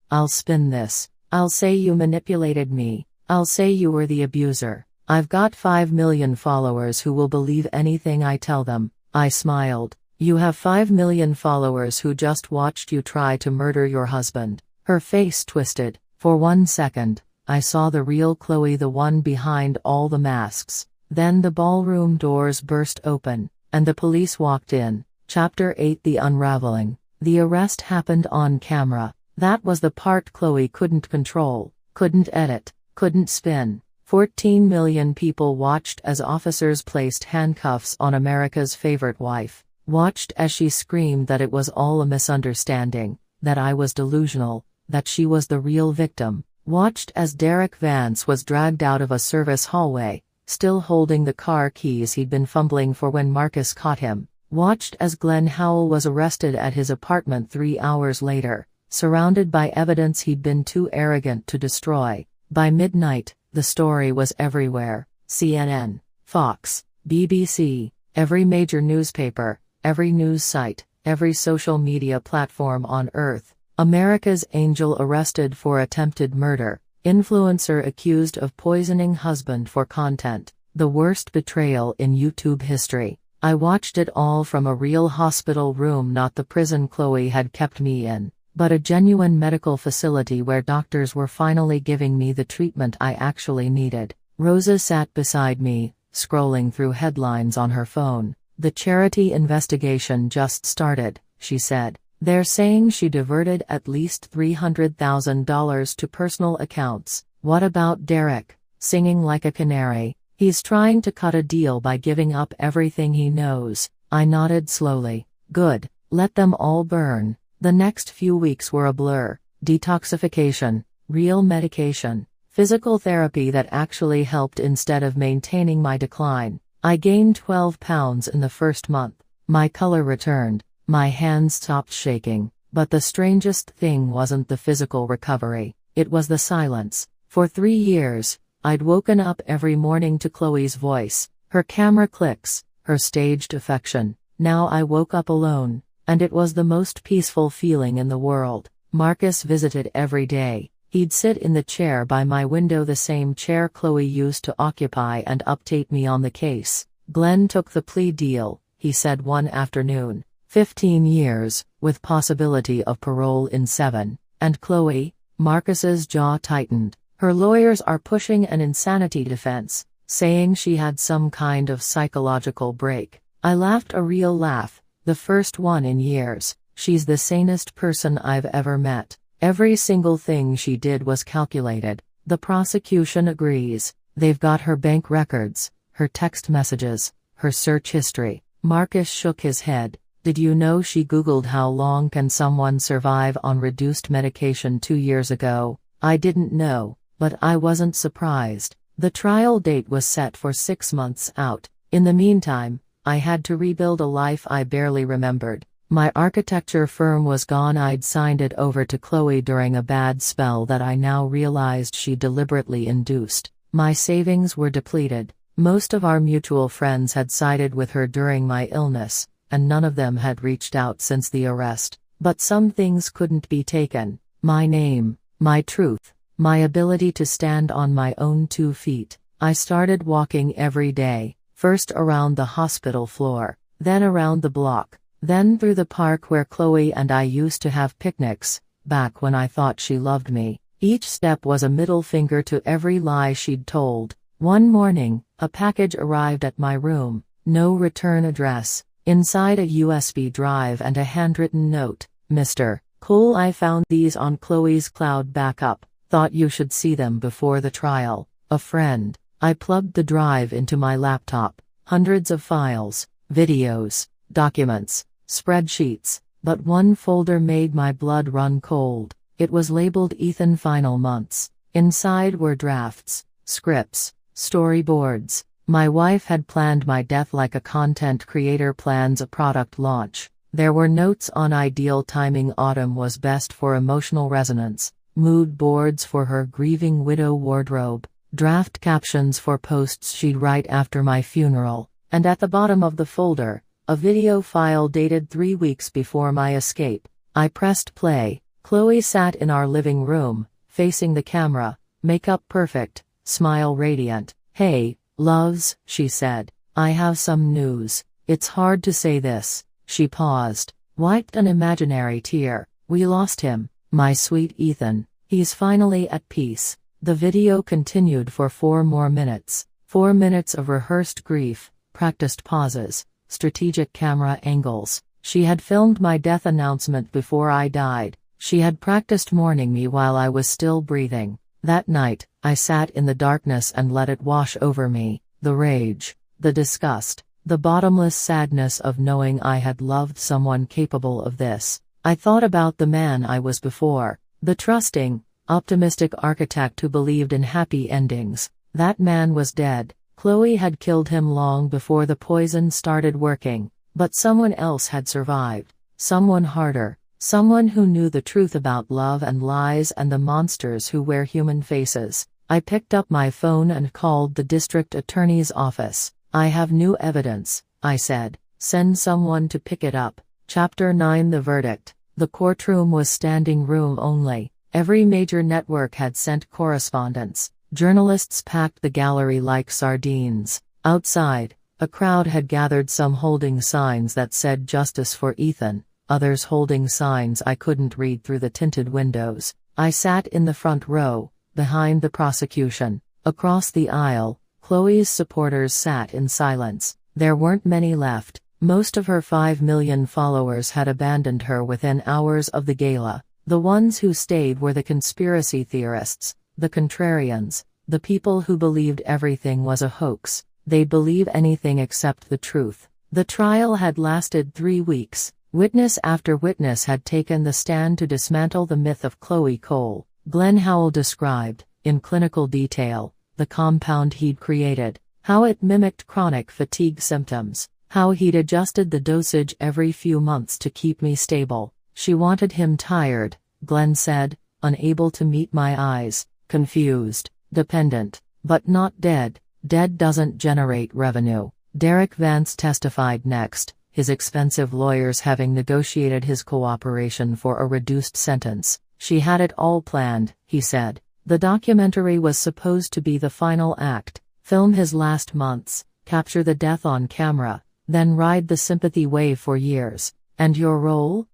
I'll spin this. I'll say you manipulated me. I'll say you were the abuser. I've got 5 million followers who will believe anything I tell them. I smiled. You have 5 million followers who just watched you try to murder your husband. Her face twisted. For 1 second, I saw the real Chloe, the one behind all the masks. Then the ballroom doors burst open, and the police walked in. Chapter 8: The Unraveling. The arrest happened on camera. That was the part Chloe couldn't control, couldn't edit, couldn't spin. 14 million people watched as officers placed handcuffs on America's favorite wife. Watched as she screamed that it was all a misunderstanding, that I was delusional, that she was the real victim. Watched as Derek Vance was dragged out of a service hallway, still holding the car keys he'd been fumbling for when Marcus caught him. Watched as Glenn Howell was arrested at his apartment 3 hours later, surrounded by evidence he'd been too arrogant to destroy. By midnight, the story was everywhere. CNN, Fox, BBC, every major newspaper, every news site, every social media platform on Earth. America's angel arrested for attempted murder. Influencer accused of poisoning husband for content. The worst betrayal in YouTube history. I watched it all from a real hospital room, not the prison Chloe had kept me in, but a genuine medical facility where doctors were finally giving me the treatment I actually needed. Rosa sat beside me, scrolling through headlines on her phone. The charity investigation just started, she said. They're saying she diverted at least $300,000 to personal accounts. What about Derek? Singing like a canary. He's trying to cut a deal by giving up everything he knows. I nodded slowly. Good. Let them all burn. The next few weeks were a blur. Detoxification, real medication, physical therapy that actually helped instead of maintaining my decline. I gained 12 pounds in the first month. My color returned. My hands stopped shaking. But the strangest thing wasn't the physical recovery. It was the silence. For 3 years, I'd woken up every morning to Chloe's voice, her camera clicks, her staged affection. Now I woke up alone, and it was the most peaceful feeling in the world. Marcus visited every day. He'd sit in the chair by my window, the same chair Chloe used to occupy, and update me on the case. Glenn took the plea deal, he said one afternoon. 15 years, with possibility of parole in 7. And Chloe? Marcus's jaw tightened. Her lawyers are pushing an insanity defense, saying she had some kind of psychological break. I laughed a real laugh, the first one in years. She's the sanest person I've ever met. Every single thing she did was calculated. The prosecution agrees. They've got her bank records, her text messages, her search history. Marcus shook his head. Did you know she Googled how long can someone survive on reduced medication 2 years ago? I didn't know, but I wasn't surprised. The trial date was set for 6 months out. In the meantime, I had to rebuild a life I barely remembered. My architecture firm was gone. I'd signed it over to Chloe during a bad spell that I now realized she deliberately induced. My savings were depleted. Most of our mutual friends had sided with her during my illness, and none of them had reached out since the arrest. But some things couldn't be taken. My name, my truth, my ability to stand on my own 2 feet. I started walking every day, first around the hospital floor, then around the block, then through the park where Chloe and I used to have picnics, back when I thought she loved me. Each step was a middle finger to every lie she'd told. One morning, a package arrived at my room, no return address, inside a USB drive and a handwritten note. Mr. Cole, I found these on Chloe's cloud backup. Thought you should see them before the trial. A friend. I plugged the drive into my laptop. Hundreds of files, videos, documents, spreadsheets, but one folder made my blood run cold. It was labeled Ethan Final Months. Inside were drafts, scripts, storyboards. My wife had planned my death like a content creator plans a product launch. There were notes on ideal timing, autumn was best for emotional resonance, mood boards for her grieving widow wardrobe, draft captions for posts she'd write after my funeral, and at the bottom of the folder, a video file dated 3 weeks before my escape. I pressed play. Chloe sat in our living room, facing the camera, makeup perfect, smile radiant. Hey, loves, she said. I have some news. It's hard to say this. She paused, wiped an imaginary tear. We lost him, my sweet Ethan. He's finally at peace. The video continued for 4 more minutes. 4 minutes of rehearsed grief, practiced pauses, strategic camera angles. She had filmed my death announcement before I died. She had practiced mourning me while I was still breathing. That night, I sat in the darkness and let it wash over me. The rage, the disgust, the bottomless sadness of knowing I had loved someone capable of this. I thought about the man I was before, the trusting, optimistic architect who believed in happy endings. That man was dead. Chloe had killed him long before the poison started working, but someone else had survived. Someone harder. Someone who knew the truth about love and lies and the monsters who wear human faces. I picked up my phone and called the district attorney's office. I have new evidence, I said. Send someone to pick it up. Chapter 9. The verdict. The courtroom was standing room only. Every major network had sent correspondents. Journalists packed the gallery like sardines. Outside, a crowd had gathered, some holding signs that said "Justice for Ethan," others holding signs I couldn't read through the tinted windows. I sat in the front row, behind the prosecution. Across the aisle, Chloe's supporters sat in silence. There weren't many left. Most of her 5 million followers had abandoned her within hours of the gala. The ones who stayed were the conspiracy theorists, the contrarians, the people who believed everything was a hoax. They'd believe anything except the truth. The trial had lasted 3 weeks. Witness after witness had taken the stand to dismantle the myth of Chloe Cole. Glenn Howell described, in clinical detail, the compound he'd created, how it mimicked chronic fatigue symptoms, how he'd adjusted the dosage every few months to keep me stable. She wanted him tired, Glenn said, unable to meet my eyes, confused, dependent, but not dead. Dead doesn't generate revenue. Derek Vance testified next, his expensive lawyers having negotiated his cooperation for a reduced sentence. "She had it all planned," he said. "The documentary was supposed to be the final act, film his last months, capture the death on camera, then ride the sympathy wave for years. And your role?"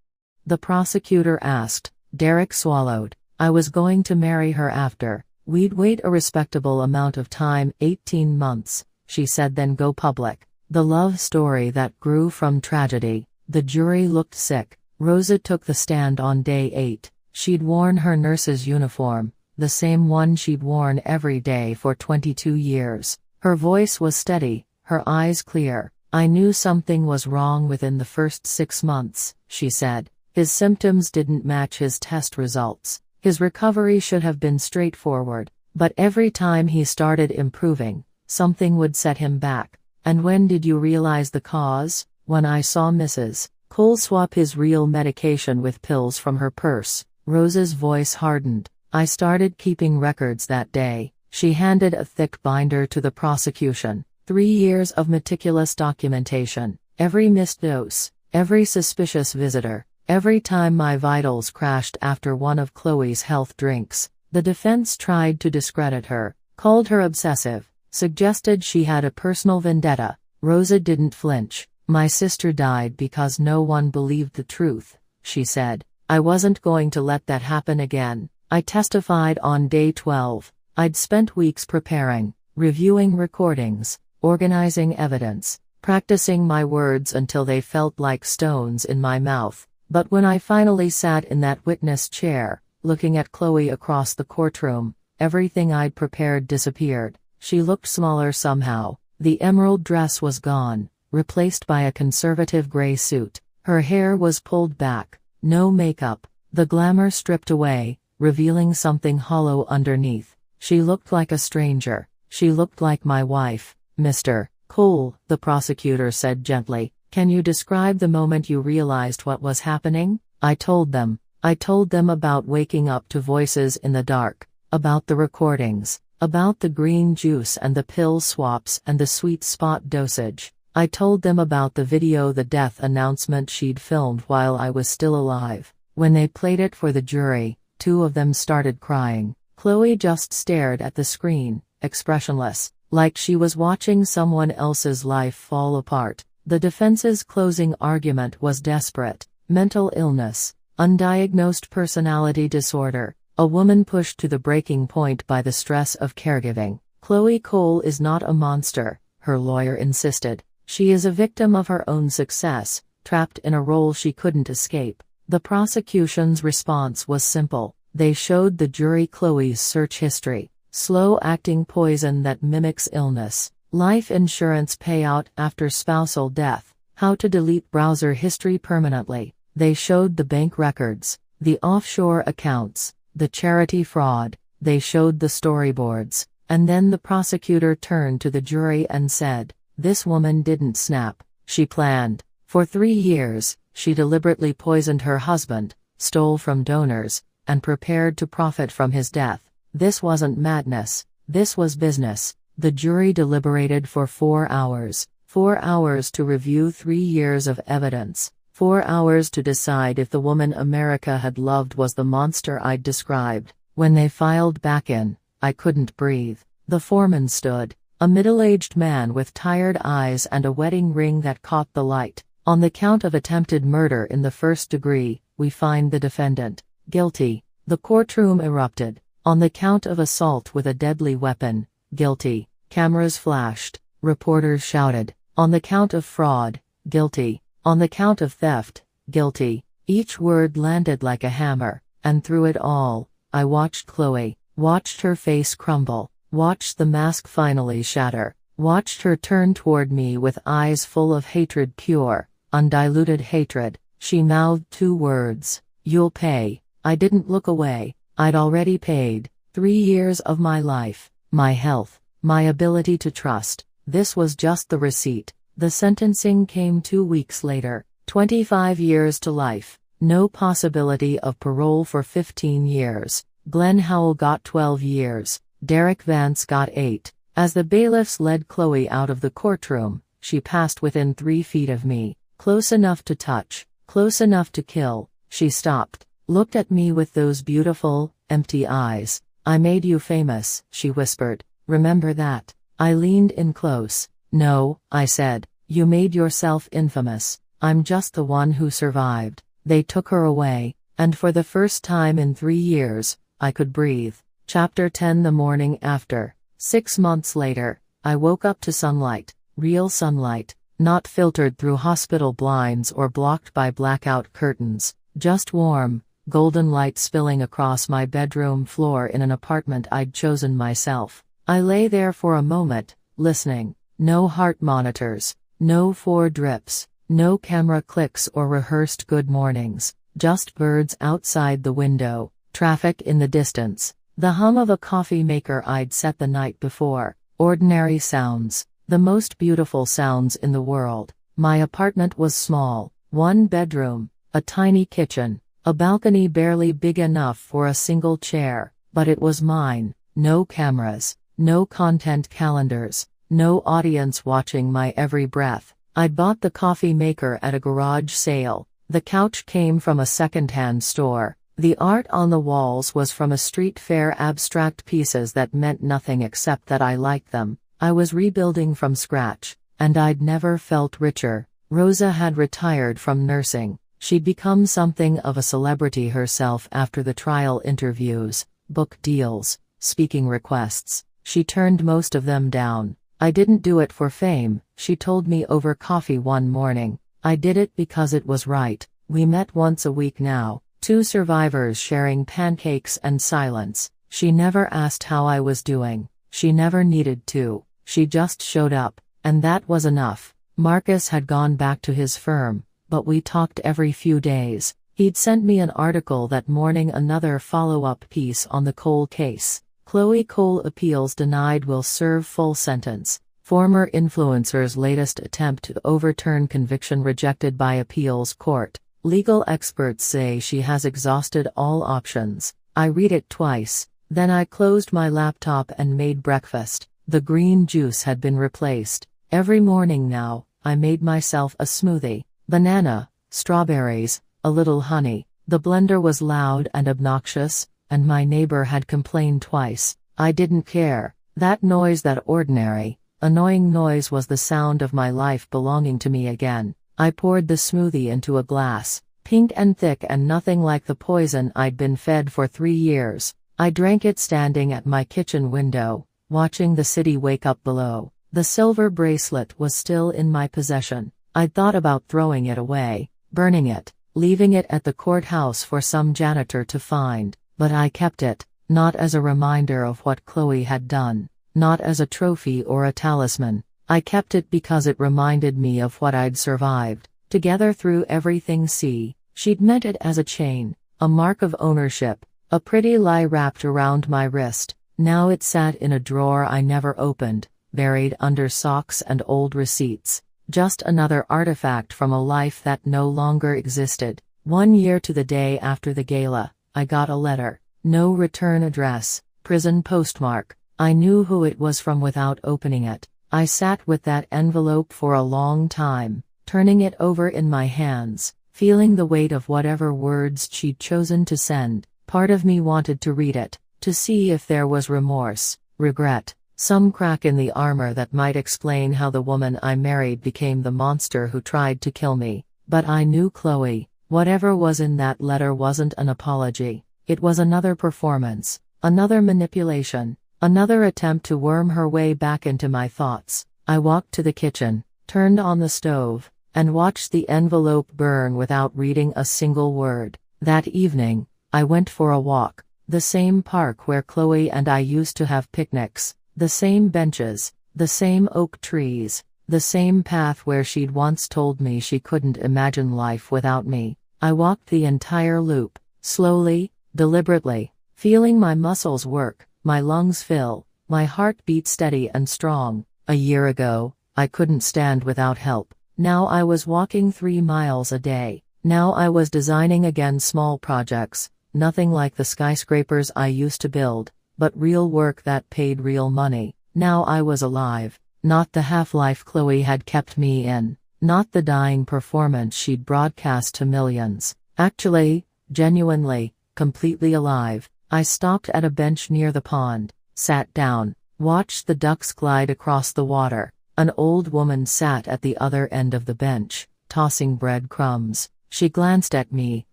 the prosecutor asked. Derek swallowed. "I was going to marry her after. We'd wait a respectable amount of time, 18 months, she said, then go public. The love story that grew from tragedy." The jury looked sick. Rosa took the stand on day 8. She'd worn her nurse's uniform, the same one she'd worn every day for 22 years. Her voice was steady, her eyes clear. "I knew something was wrong within the first 6 months, she said. His symptoms didn't match his test results. His recovery should have been straightforward. But every time he started improving, something would set him back. And when did you realize the cause?" "When I saw Mrs. Cole swap his real medication with pills from her purse." Rosa's voice hardened. "I started keeping records that day." She handed a thick binder to the prosecution. 3 years of meticulous documentation. Every missed dose, every suspicious visitor, every time my vitals crashed after one of Chloe's health drinks. The defense tried to discredit her, called her obsessive, suggested she had a personal vendetta. Rosa didn't flinch. "My sister died because no one believed the truth," she said. "I wasn't going to let that happen again." I testified on day 12. I'd spent weeks preparing, reviewing recordings, organizing evidence, practicing my words until they felt like stones in my mouth. But when I finally sat in that witness chair, looking at Chloe across the courtroom, everything I'd prepared disappeared. She looked smaller somehow. The emerald dress was gone, replaced by a conservative gray suit. Her hair was pulled back, no makeup, the glamour stripped away, revealing something hollow underneath. She looked like a stranger. She looked like my wife. "Mr. Cole," the prosecutor said gently, "can you describe the moment you realized what was happening?" I told them. I told them about waking up to voices in the dark, about the recordings, about the green juice and the pill swaps and the sweet spot dosage. I told them about the video, the death announcement she'd filmed while I was still alive. When they played it for the jury, 2 of them started crying. Chloe just stared at the screen, expressionless, like she was watching someone else's life fall apart. The defense's closing argument was desperate. Mental illness, undiagnosed personality disorder, a woman pushed to the breaking point by the stress of caregiving. "Chloe Cole is not a monster," her lawyer insisted. "She is a victim of her own success, trapped in a role she couldn't escape." The prosecution's response was simple. They showed the jury Chloe's search history, slow-acting poison that mimics illness, life insurance payout after spousal death, how to delete browser history permanently. They showed the bank records, the offshore accounts, the charity fraud. They showed the storyboards. And then the prosecutor turned to the jury and said, "This woman didn't snap. She planned. For 3 years, she deliberately poisoned her husband, stole from donors, and prepared to profit from his death. This wasn't madness. This was business." The jury deliberated for 4 hours. 4 hours to review 3 years of evidence. 4 hours to decide if the woman America had loved was the monster I'd described. When they filed back in, I couldn't breathe. The foreman stood, a middle-aged man with tired eyes and a wedding ring that caught the light. "On the count of attempted murder in the first degree, we find the defendant guilty." The courtroom erupted. "On the count of assault with a deadly weapon, guilty." Cameras flashed. Reporters shouted. "On the count of fraud, guilty." "On the count of theft, guilty." Each word landed like a hammer, and through it all, I watched Chloe, watched her face crumble, watched the mask finally shatter, watched her turn toward me with eyes full of hatred, pure, undiluted hatred. She mouthed 2 words, "You'll pay." I didn't look away. I'd already paid. 3 years of my life, my health, my ability to trust. This was just the receipt. The sentencing came 2 weeks later. 25 years to life. No possibility of parole for 15 years. Glenn Howell got 12 years. Derek Vance got 8. As the bailiffs led Chloe out of the courtroom, she passed within 3 feet of me, close enough to touch, close enough to kill. She stopped, looked at me with those beautiful, empty eyes. "I made you famous," she whispered. "Remember that?" I leaned in close. "No," I said, "you made yourself infamous. I'm just the one who survived." They took her away, and for the first time in 3 years, I could breathe. Chapter 10. The morning after. 6 months later, I woke up to sunlight, real sunlight, not filtered through hospital blinds or blocked by blackout curtains, just warm, golden light spilling across my bedroom floor in an apartment I'd chosen myself. I lay there for a moment, listening. No heart monitors, no 4 drips, no camera clicks or rehearsed good mornings, just birds outside the window, traffic in the distance, the hum of a coffee maker I'd set the night before. Ordinary sounds, the most beautiful sounds in the world. My apartment was small, 1 bedroom, a tiny kitchen, a balcony barely big enough for a single chair, but it was mine. No cameras, no content calendars, no audience watching my every breath. I'd bought the coffee maker at a garage sale. The couch came from a second-hand store. The art on the walls was from a street fair, abstract pieces that meant nothing except that I liked them. I was rebuilding from scratch, and I'd never felt richer. Rosa had retired from nursing. She'd become something of a celebrity herself after the trial interviews, book deals, speaking requests. She turned most of them down. I didn't do it for fame, she told me over coffee one morning. I did it because it was right. We met once a week now, 2 survivors sharing pancakes and silence. She never asked how I was doing. She never needed to. She just showed up, and that was enough. Marcus had gone back to his firm, but we talked every few days. He'd sent me an article that morning, another follow-up piece on the Cole case. Chloe Cole appeals denied, will serve full sentence. Former influencer's latest attempt to overturn conviction rejected by appeals court. Legal experts say she has exhausted all options. I read it twice, then I closed my laptop and made breakfast. The green juice had been replaced. Every morning now, I made myself a smoothie. Banana, strawberries, a little honey. The blender was loud and obnoxious, and my neighbor had complained twice. I didn't care. That noise, that ordinary, annoying noise, was the sound of my life belonging to me again. I poured the smoothie into a glass, pink and thick and nothing like the poison I'd been fed for 3 years. I drank it standing at my kitchen window, watching the city wake up below. The silver bracelet was still in my possession. I'd thought about throwing it away, burning it, leaving it at the courthouse for some janitor to find. But I kept it, not as a reminder of what Chloe had done, not as a trophy or a talisman. I kept it because it reminded me of what I'd survived, together through everything. See, she'd meant it as a chain, a mark of ownership, a pretty lie wrapped around my wrist. Now it sat in a drawer I never opened, buried under socks and old receipts. Just another artifact from a life that no longer existed. 1 year to the day after the gala, I got a letter. No return address, prison postmark. I knew who it was from without opening it. I sat with that envelope for a long time, turning it over in my hands, feeling the weight of whatever words she'd chosen to send. Part of me wanted to read it, to see if there was remorse, regret, some crack in the armor that might explain how the woman I married became the monster who tried to kill me. But I knew Chloe. Whatever was in that letter wasn't an apology. It was another performance, another manipulation, another attempt to worm her way back into my thoughts. I walked to the kitchen, turned on the stove, and watched the envelope burn without reading a single word. That evening, I went for a walk. The same park where Chloe and I used to have picnics, the same benches, the same oak trees, the same path where she'd once told me she couldn't imagine life without me. I walked the entire loop, slowly, deliberately, feeling my muscles work, my lungs fill, my heart beat steady and strong. A year ago, I couldn't stand without help. Now I was walking 3 miles a day. Now I was designing again, small projects, nothing like the skyscrapers I used to build, but real work that paid real money. Now I was alive. not the half-life Chloe had kept me in, not the dying performance she'd broadcast to millions. Actually, genuinely, completely alive. I stopped at a bench near the pond, sat down, watched the ducks glide across the water. An old woman sat at the other end of the bench, tossing breadcrumbs. She glanced at me,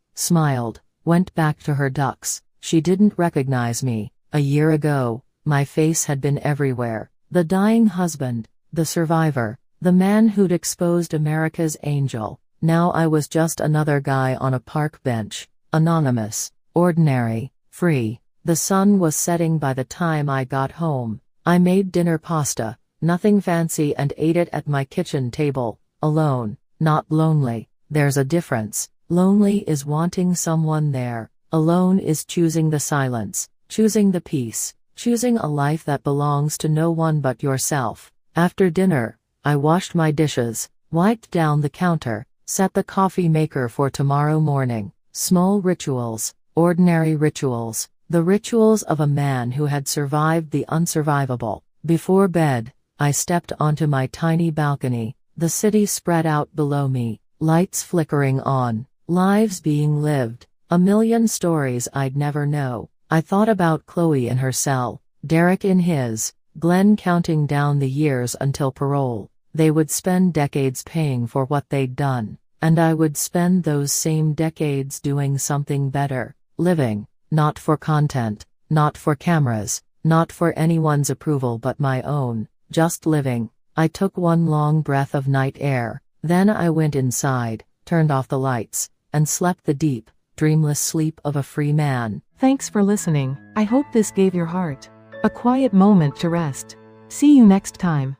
smiled, went back to her ducks. She didn't recognize me. A year ago, my face had been everywhere. The dying husband, the survivor, the man who'd exposed America's angel. Now I was just another guy on a park bench, anonymous, ordinary, free. The sun was setting by the time I got home. I made dinner pasta, nothing fancy, and ate it at my kitchen table, alone, not lonely. There's a difference. Lonely is wanting someone there. Alone is choosing the silence, choosing the peace, choosing a life that belongs to no one but yourself. After dinner, I washed my dishes, wiped down the counter, set the coffee maker for tomorrow morning. Small rituals, ordinary rituals, the rituals of a man who had survived the unsurvivable. Before bed, I stepped onto my tiny balcony, the city spread out below me, lights flickering on, lives being lived, a million stories I'd never know. I thought about Chloe in her cell, Derek in his, Glenn counting down the years until parole. They would spend decades paying for what they'd done, and I would spend those same decades doing something better, living, not for content, not for cameras, not for anyone's approval but my own, just living. I took one long breath of night air, then I went inside, turned off the lights, and slept the deep, dreamless sleep of a free man. Thanks for listening. I hope this gave your heart a quiet moment to rest. See you next time.